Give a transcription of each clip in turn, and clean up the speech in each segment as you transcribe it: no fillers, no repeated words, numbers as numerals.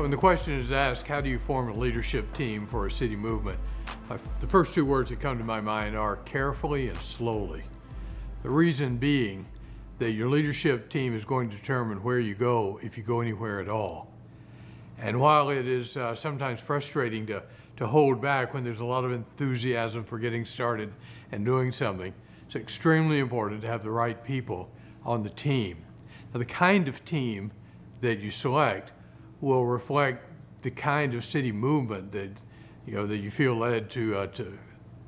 So when the question is asked, how do you form a leadership team for a city movement? The first two words that come to my mind are carefully and slowly. The reason being that your leadership team is going to determine where you go, if you go anywhere at all. And while it is sometimes frustrating to hold back when there's a lot of enthusiasm for getting started and doing something, it's extremely important to have the right people on the team. Now, the kind of team that you select will reflect the kind of city movement that you feel led to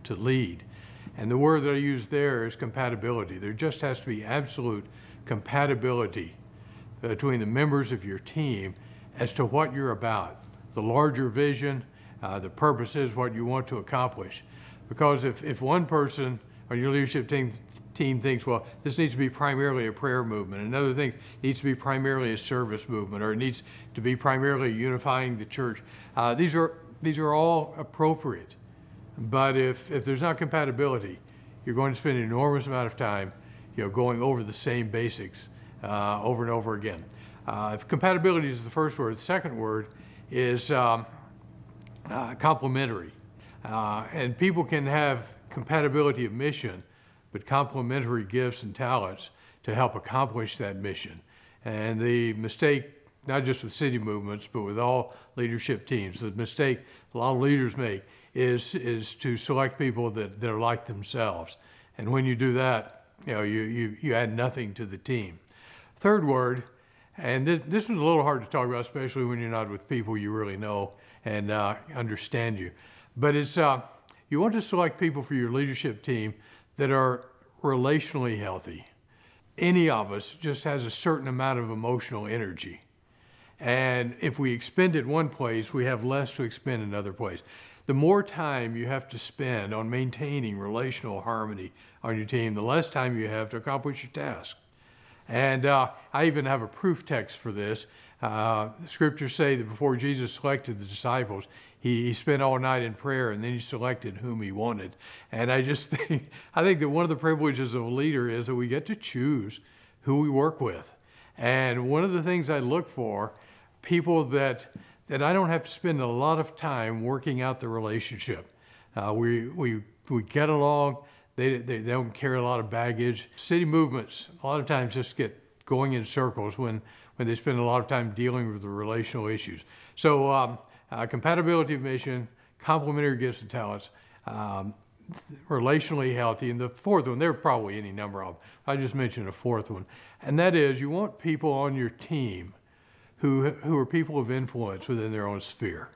lead. And the word that I use there is compatibility. There just has to be absolute compatibility between the members of your team as to what you're about, the larger vision, the purpose is what you want to accomplish. Because if one person on your leadership team thinks, well, this needs to be primarily a prayer movement, another thing needs to be primarily a service movement, or it needs to be primarily unifying the church, these are all appropriate. But if there's not compatibility, you're going to spend an enormous amount of time going over the same basics over and over again. If compatibility is the first word, the second word is complementary. And people can have compatibility of mission, but complementary gifts and talents to help accomplish that mission. And the mistake, not just with city movements, but with all leadership teams, the mistake a lot of leaders make is to select people that are like themselves. And when you do that, you add nothing to the team. Third word, and this was a little hard to talk about, especially when you're not with people you really know and understand you. But it's, you want to select people for your leadership team that are relationally healthy. Any of us just has a certain amount of emotional energy. And if we expend it one place, we have less to expend in another place. The more time you have to spend on maintaining relational harmony on your team, the less time you have to accomplish your task. And I even have a proof text for this. The scriptures say that before Jesus selected the disciples, he spent all night in prayer, and then he selected whom he wanted. And I think that one of the privileges of a leader is that we get to choose who we work with. And one of the things I look for, people that I don't have to spend a lot of time working out the relationship. We get along. They don't carry a lot of baggage. City movements a lot of times just get going in circles when they spend a lot of time dealing with the relational issues. So compatibility of mission, complementary gifts and talents, relationally healthy, and the fourth one, there are probably any number of them. I just mentioned a fourth one, and that is you want people on your team who are people of influence within their own sphere.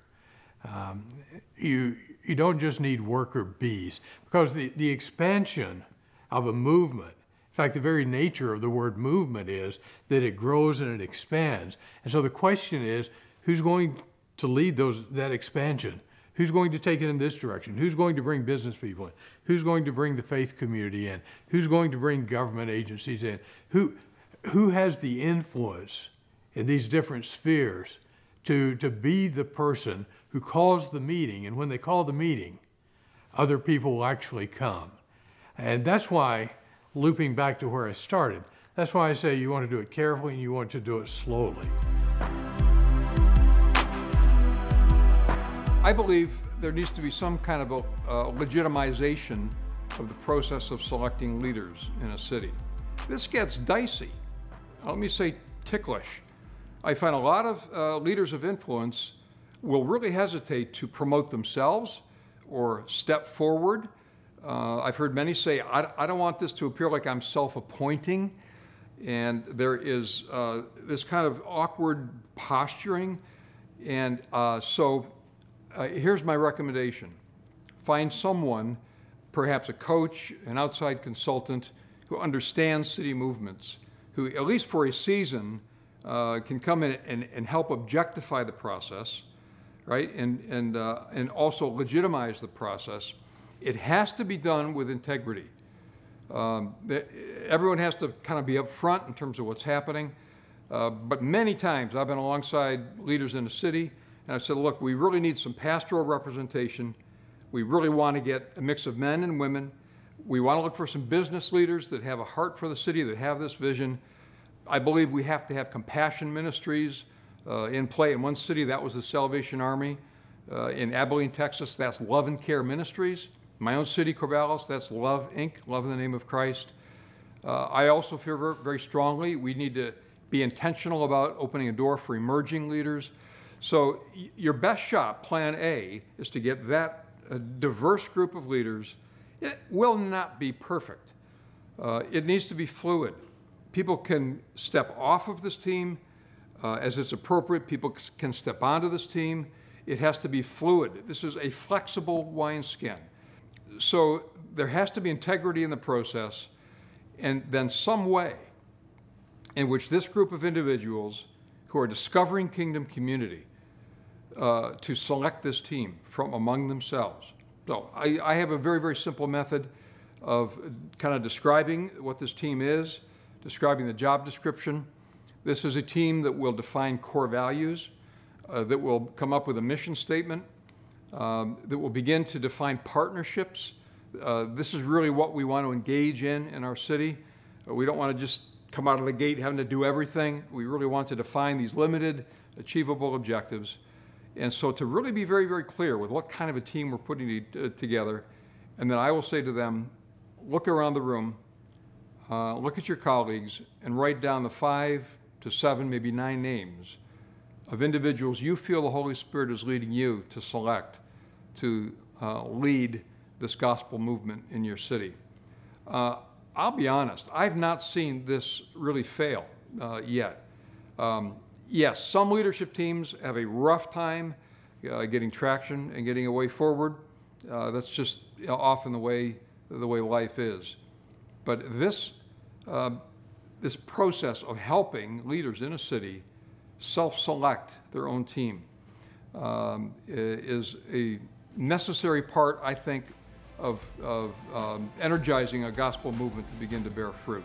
You don't just need worker bees, because the expansion of a movement, in fact, the very nature of the word movement is that it grows and it expands. And so the question is, who's going to lead that expansion? Who's going to take it in this direction? Who's going to bring business people in? Who's going to bring the faith community in? Who's going to bring government agencies in? Who has the influence in these different spheres to be the person who calls the meeting? And when they call the meeting, other people will actually come. And that's why, looping back to where I started, that's why I say you want to do it carefully and you want to do it slowly. I believe there needs to be some kind of a legitimization of the process of selecting leaders in a city. This gets dicey. Let me say ticklish. I find a lot of leaders of influence will really hesitate to promote themselves or step forward. I've heard many say, I don't want this to appear like I'm self-appointing. And there is this kind of awkward posturing. And here's my recommendation. Find someone, perhaps a coach, an outside consultant, who understands city movements, who, at least for a season, can come in and help objectify the process, right? And also legitimize the process. It has to be done with integrity. Everyone has to kind of be upfront in terms of what's happening. But many times I've been alongside leaders in the city, and I said, look, we really need some pastoral representation. We really want to get a mix of men and women. We want to look for some business leaders that have a heart for the city, that have this vision. I believe we have to have compassion ministries, in play. In one city, that was the Salvation Army. In Abilene, Texas, that's Love and Care Ministries. My own city, Corvallis, that's Love, Inc., Love in the Name of Christ. I also feel very, very strongly we need to be intentional about opening a door for emerging leaders. So your best shot, plan A, is to get that diverse group of leaders. It will not be perfect. It needs to be fluid. People can step off of this team as it's appropriate. People can step onto this team. It has to be fluid. This is a flexible wineskin. So there has to be integrity in the process, and then some way in which this group of individuals who are discovering Kingdom Community to select this team from among themselves. So I have a very, very simple method of kind of describing what this team is, describing the job description. This is a team that will define core values, that will come up with a mission statement, that will begin to define partnerships. This is really what we want to engage in our city. We don't want to just come out of the gate having to do everything. We really want to define these limited, achievable objectives. And so to really be very, very clear with what kind of a team we're putting together, and then I will say to them, look around the room, look at your colleagues, and write down the 5 to 7, maybe 9 names of individuals you feel the Holy Spirit is leading you to select to lead this gospel movement in your city. I'll be honest, I've not seen this really fail yet. Yes, some leadership teams have a rough time getting traction and getting a way forward. That's just often the way life is. But this process of helping leaders in a city self-select their own team is a necessary part, I think, of energizing a gospel movement to begin to bear fruit.